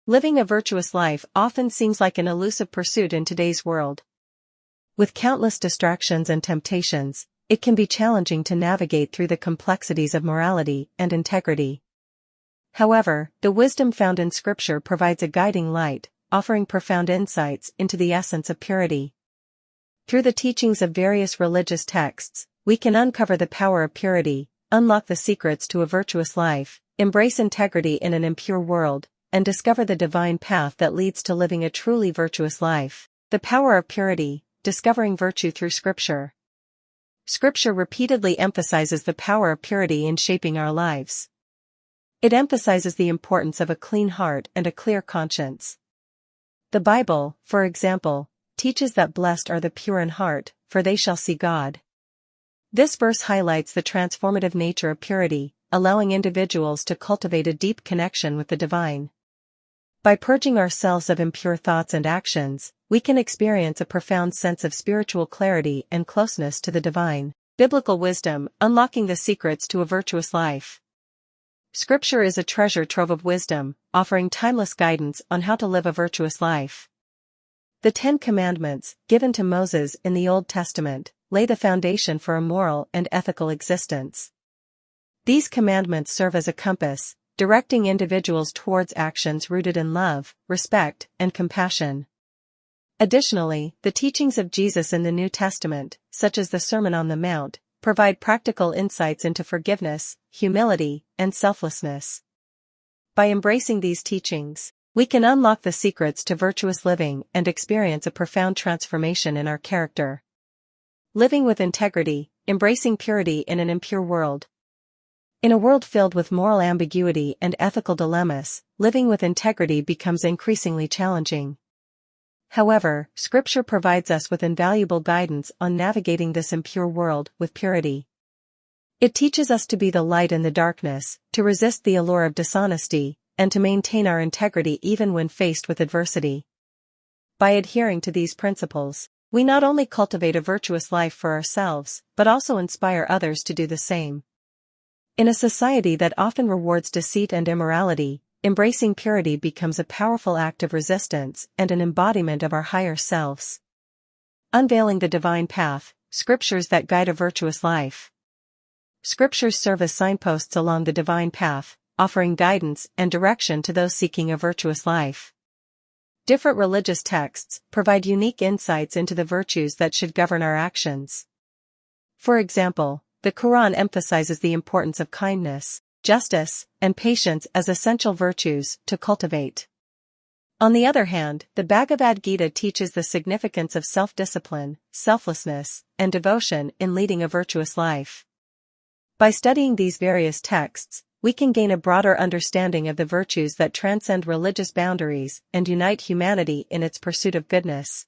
Living a virtuous life often seems like an elusive pursuit in today's world. With countless distractions and temptations, it can be challenging to navigate through the complexities of morality and integrity. However, the wisdom found in Scripture provides a guiding light, offering profound insights into the essence of purity. Through the teachings of various religious texts, we can uncover the power of purity, unlock the secrets to a virtuous life, embrace integrity in an impure world, and discover the divine path that leads to living a truly virtuous life. The power of purity, discovering virtue through Scripture. Scripture repeatedly emphasizes the power of purity in shaping our lives. It emphasizes the importance of a clean heart and a clear conscience. The Bible, for example, teaches that blessed are the pure in heart, for they shall see God. This verse highlights the transformative nature of purity, allowing individuals to cultivate a deep connection with the divine. By purging ourselves of impure thoughts and actions, we can experience a profound sense of spiritual clarity and closeness to the divine. Biblical wisdom, unlocking the secrets to a virtuous life. Scripture is a treasure trove of wisdom, offering timeless guidance on how to live a virtuous life. The 10 Commandments, given to Moses in the Old Testament, lay the foundation for a moral and ethical existence. These commandments serve as a compass, directing individuals towards actions rooted in love, respect, and compassion. Additionally, the teachings of Jesus in the New Testament, such as the Sermon on the Mount, provide practical insights into forgiveness, humility, and selflessness. By embracing these teachings, we can unlock the secrets to virtuous living and experience a profound transformation in our character. Living with integrity, embracing purity in an impure world. In a world filled with moral ambiguity and ethical dilemmas, living with integrity becomes increasingly challenging. However, Scripture provides us with invaluable guidance on navigating this impure world with purity. It teaches us to be the light in the darkness, to resist the allure of dishonesty, and to maintain our integrity even when faced with adversity. By adhering to these principles, we not only cultivate a virtuous life for ourselves, but also inspire others to do the same. In a society that often rewards deceit and immorality, embracing purity becomes a powerful act of resistance and an embodiment of our higher selves. Unveiling the divine path, scriptures that guide a virtuous life. Scriptures serve as signposts along the divine path, offering guidance and direction to those seeking a virtuous life. Different religious texts provide unique insights into the virtues that should govern our actions. For example, the Quran emphasizes the importance of kindness, justice, and patience as essential virtues to cultivate. On the other hand, the Bhagavad Gita teaches the significance of self-discipline, selflessness, and devotion in leading a virtuous life. By studying these various texts, we can gain a broader understanding of the virtues that transcend religious boundaries and unite humanity in its pursuit of goodness.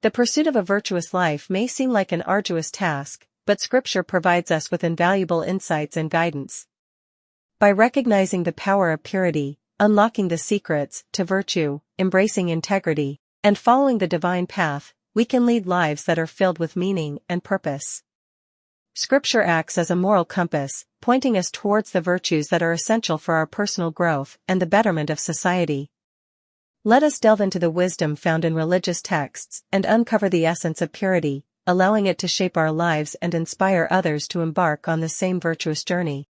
The pursuit of a virtuous life may seem like an arduous task, but Scripture provides us with invaluable insights and guidance. By recognizing the power of purity, unlocking the secrets to virtue, embracing integrity, and following the divine path, we can lead lives that are filled with meaning and purpose. Scripture acts as a moral compass, pointing us towards the virtues that are essential for our personal growth and the betterment of society. Let us delve into the wisdom found in religious texts and uncover the essence of purity, allowing it to shape our lives and inspire others to embark on the same virtuous journey.